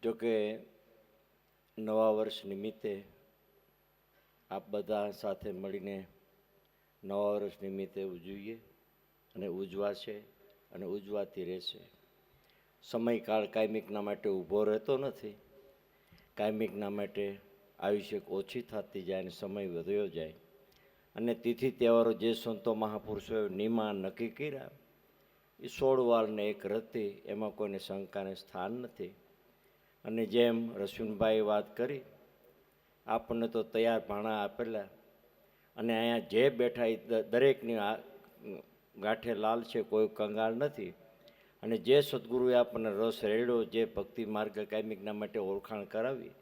જોકે નવા વર્ષ નિમિત્તે આપ બધા સાથે મળીને નવા વર્ષ નિમિત્તે ઉજવીએ અને ઉજવાશે અને ઉજવાતી રહેશે. સમયકાળ કાયમિકના માટે ઊભો રહેતો નથી. કાયમિકના માટે આયુષ્ય ઓછી થતી જાય અને સમય વધ્યો જાય. અને તિથિ તહેવારો જે સંતો મહાપુરુષોએ નિમા નક્કી કર્યા એ 16 વારને એક રતી, એમાં કોઈને શંકાને સ્થાન નથી. અને જેમ રશ્મિનભાઈએ વાત કરી, આપણને તો તૈયાર ભાણા આપેલા અને અહીંયા જે બેઠા એ દરેકની ગાંઠે લાલ છે, કોઈ કંગાળ નથી. અને જે સદગુરુએ આપણને રસ રેડ્યો, જે ભક્તિ માર્ગ કાયમિકના માટે ઓળખાણ કરાવી,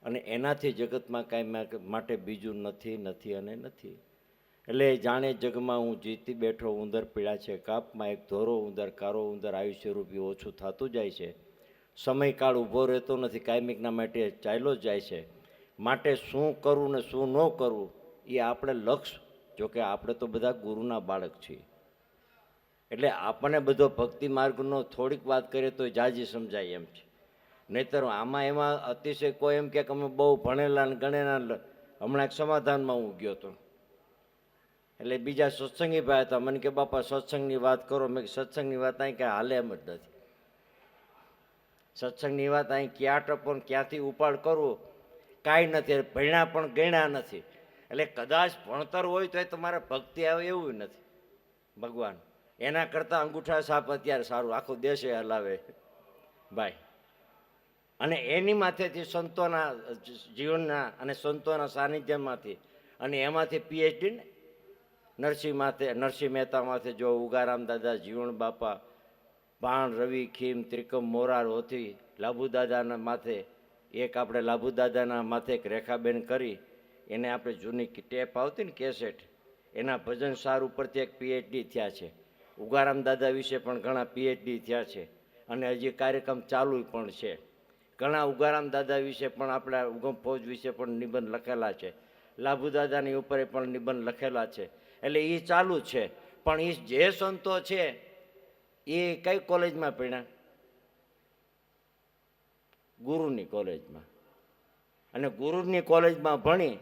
અને એનાથી જગતમાં કાંઈ માટે બીજું નથી નથી અને નથી. એટલે જાણે જગમાં હું જીતી બેઠો ઉંદર પીળા છે કાપમાં, એક ધોરો ઉંદર કારો ઉંદર આયુષ્ય રૂપી ઓછું થતું જાય છે. સમયકાળ ઊભો રહેતો નથી, કાયમિકના માટે ચાલ્યો જાય છે. માટે શું કરવું ને શું ન કરવું એ આપણે લક્ષ્ય. જોકે આપણે તો બધા ગુરુના બાળક છીએ, એટલે આપણને બધો ભક્તિ માર્ગનો થોડીક વાત કરીએ તો જાજી સમજાય એમ છે. નહીતર આમાં એમાં અતિશય કોઈ એમ કે અમે બહુ ભણેલા ને ગણેલા. હમણાં એક સમાધાનમાં હું ગયો હતો, એટલે બીજા સત્સંગી ભાઈ હતા, મને કે બાપા સત્સંગની વાત કરો. મેં સત્સંગની વાત અહીં કાંઈ હાલે એમ જ નથી. સત્સંગની વાત અહીં ક્યાં ટપો ક્યાંથી ઉપાડ કરવો કાંઈ નથી. ભણ્યા પણ ગણ્યા નથી. એટલે કદાચ ભણતર હોય તો તમારે ભક્તિ આવે એવું નથી. ભગવાન એના કરતાં અંગૂઠા સાપ અત્યારે સારું, આખો દેશે હલાવે ભાઈ. અને એની માથેથી સંતોના જીવનના અને સંતોના સાનિધ્યમાંથી અને એમાંથી પીએચડી ને નરસિંહ મહેતા માથે જો ઉગારામ દાદા, જીવણ બાપા, ભાણ રવિ ખીમ, ત્રિકમ મોરાર હોથી, લાભુદાદાના માથે એક આપણે લાભુદાદાના માથે એક રેખાબેન કરી, એને આપણે જૂની ટેપ આવતી ને કેસેટ, એના ભજન સાર ઉપરથી એક પીએચડી થયા છે. ઉગારામ દાદા વિશે પણ ઘણા પીએચડી થયા છે અને હજી કાર્યક્રમ ચાલુ પણ છે. ઘણા ઉગારામ દાદા વિશે પણ આપણા ઉગમ ફૌજ વિશે પણ નિબંધ લખેલા છે. લાભુદાદાની ઉપર પણ નિબંધ લખેલા છે. એટલે એ ચાલુ છે. પણ એ જે સંતો છે એ કઈ કોલેજમાં ભણ્યા? ગુરુની કોલેજમાં. અને ગુરુની કોલેજમાં ભણી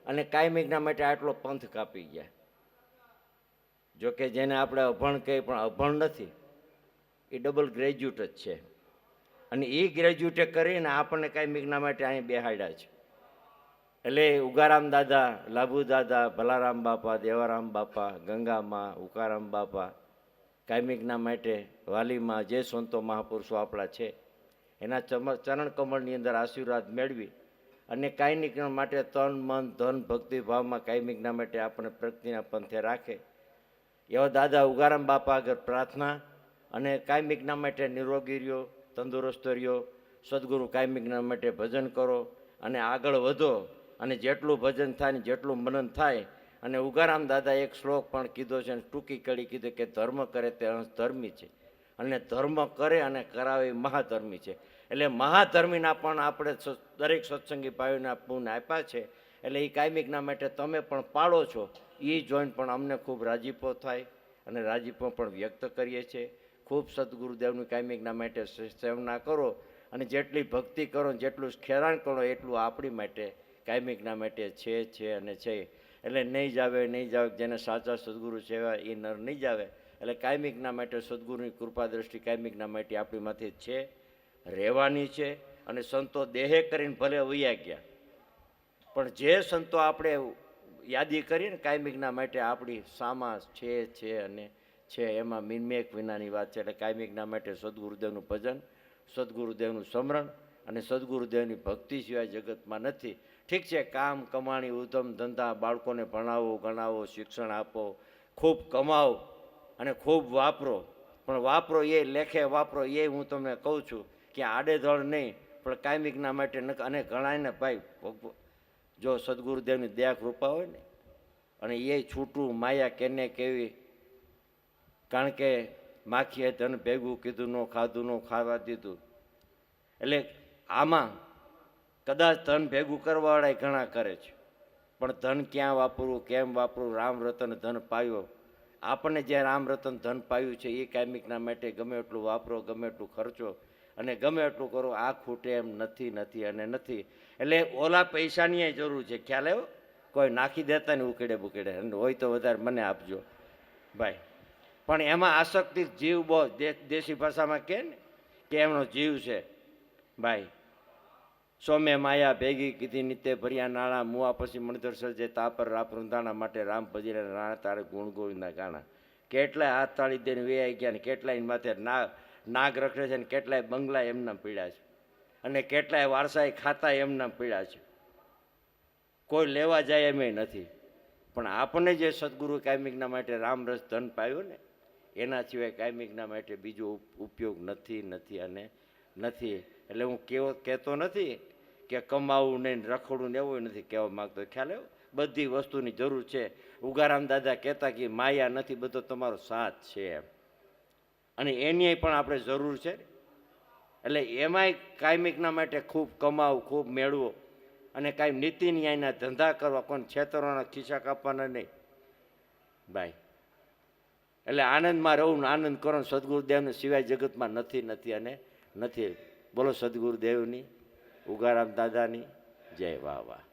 અને કાયમિકના માટે આટલો પંથ કાપી ગયા. જોકે જેને આપણે અભણ કહીએ પણ અભણ નથી, એ ડબલ ગ્રેજ્યુએટ જ છે. અને એ ગ્રેજ્યુએટે કરીને આપણને કાયમિકના માટે અહીં બેહાડ્યા છે. એટલે ઉગારામ દાદા, લાભુ દાદા, ભલારામ બાપા, દેવારામ બાપા, ગંગામાં, ઉકારામ બાપા, કાયમિકના માટે વાલીમાં જે સંતો મહાપુરુષો આપણા છે એના ચરણ કમળની અંદર આશીર્વાદ મેળવી અને કાયમિકના માટે તન મન ધન ભક્તિ ભાવમાં કાયમિકના માટે આપણે પ્રગતિના પંથે રાખે એવા દાદા ઉગારામ બાપા આગળ પ્રાર્થના. અને કાયમિકના માટે નિરોગી રહ્યો, તંદુરસ્ત રહ્યો, સદગુરુ કાયમિકના માટે ભજન કરો અને આગળ વધો. અને જેટલું ભજન થાય ને જેટલું મનન થાય. અને ઉગારામ દાદા એક શ્લોક પણ કીધો છે, ટૂંકી કડી કીધું કે ધર્મ કરે તે અંશ ધર્મી છે અને ધર્મ કરે અને કરાવે મહાધર્મી છે. એટલે મહાધર્મીના પણ આપણે દરેક સત્સંગી ભાઈઓના પૂન આપ્યા છે. એટલે એ કાયમિકના માટે તમે પણ પાળો છો એ જોઈને પણ અમને ખૂબ રાજીપો થાય અને રાજીપો પણ વ્યક્ત કરીએ છીએ. ખૂબ સદગુરુદેવનું કાયમિકના માટે સેવના કરો અને જેટલી ભક્તિ કરો, જેટલું ખેરાણ કરો એટલું આપણી માટે કાયમિકના માટે છે અને છે. એટલે નહીં જાવે જેને સાચા સદગુરુ સેવા એ નર નહીં જાવે. એટલે કાયમિકના માટે સદગુરુની કૃપા દ્રષ્ટિ કાયમિકના માટે આપણીમાંથી છે, રહેવાની છે. અને સંતો દેહે કરીને ભલે વૈયા ગયા, પણ જે સંતો આપણે યાદી કરીએ ને કાયમિકના માટે આપણી સામા છે અને છે, એમાં મિનમેક વિનાની વાત છે. એટલે કાયમિકના માટે સદગુરુદેવનું ભજન, સદગુરુદેવનું સ્મરણ અને સદગુરુદેવની ભક્તિ સિવાય જગતમાં નથી. ઠીક છે, કામ કમાણી ઉધમ ધંધા, બાળકોને ભણાવો ગણાવો, શિક્ષણ આપો, ખૂબ કમાવો અને ખૂબ વાપરો. પણ વાપરો એ લેખે વાપરો. એ હું તમને કહું છું કે આડેધડ નહીં, પણ કાયમિકના માટે. અને ઘણાને ભાઈ જો સદગુરુદેવની દયા કૃપા હોય ને, અને એ છૂટું માયા કેને કેવી. કારણ કે માખીએ ધન ભેગું કીધું, નો ખાધું નો ખાવા દીધું. એટલે આમાં કદાચ ધન ભેગું કરવાવાળા ઘણા કરે છે, પણ ધન ક્યાં વાપરવું, કેમ વાપરવું. રામ રતન ધન પાયો. આપણને જે રામ રતન ધન પાયું છે એ કાયમિકના માટે ગમે એટલું વાપરો, ગમે એટલું ખર્ચો અને ગમે એટલું કરો, આ ખૂટે એમ નથી નથી અને નથી. એટલે ઓલા પૈસાની જરૂર છે, ખ્યાલ આવ્યો? કોઈ નાખી દેતા ને ઉકેડે બુકેડે, અને હોય તો વધારે મને આપજો ભાઈ. પણ એમાં આસક્તિ જીવ બહુ, દેશી ભાષામાં કહે ને કે એમનો જીવ છે ભાઈ. સોમે માયા ભેગી કીધી નિત્ય ભર્યા નાણાં, મુવા પછી મણધર સર્જે તાપર રાપ રૂંધાણા, માટે રામ ભજીને રાણા તારે ગુણ ગોવિંદના ગાણા. કેટલાય હાથ તાળી દઈને વેયાઈ ગયા ને કેટલાય માથે નાગ રખડે છે ને કેટલાય બંગલા એમના પીડ્યા છે અને કેટલાય વારસાઈ ખાતા એમના પીડ્યા છે. કોઈ લેવા જાય એમ નથી. પણ આપણને જે સદગુરુ કાયમિકના માટે રામરસ ધન પાયો ને, એના સિવાય કાયમિકના માટે બીજો ઉપયોગ નથી નથી અને નથી. એટલે હું કહેતો નથી કે કમાવું નહીં રખડવું ને એવું નથી કહેવા માગતો, ખ્યાલ આવ્યો? બધી વસ્તુની જરૂર છે. ઉગારામ દાદા કહેતા કે માયા નથી, બધો તમારો સાથ છે એમ, અને એની પણ આપણે જરૂર છે. એટલે એમાંય કાયમિકના માટે ખૂબ કમાવું, ખૂબ મેળવો અને કાંઈ નીતિ ન્યાયના ધંધા કરવા, કોઈને છેતરવાના, ખિસ્સા કાપવાના નહીં ભાઈ. એટલે આનંદમાં રહું ને આનંદ કરો, સદગુરુદેવને સિવાય જગતમાં નથી નથી અને નથી. બોલો સદગુરુદેવની, ઉગારામ દાદાની જય. વાહ વાહ.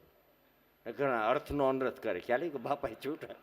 ઘણા અર્થનો અનર્થ કરે, ખ્યાલ કે બાપાએ છૂટા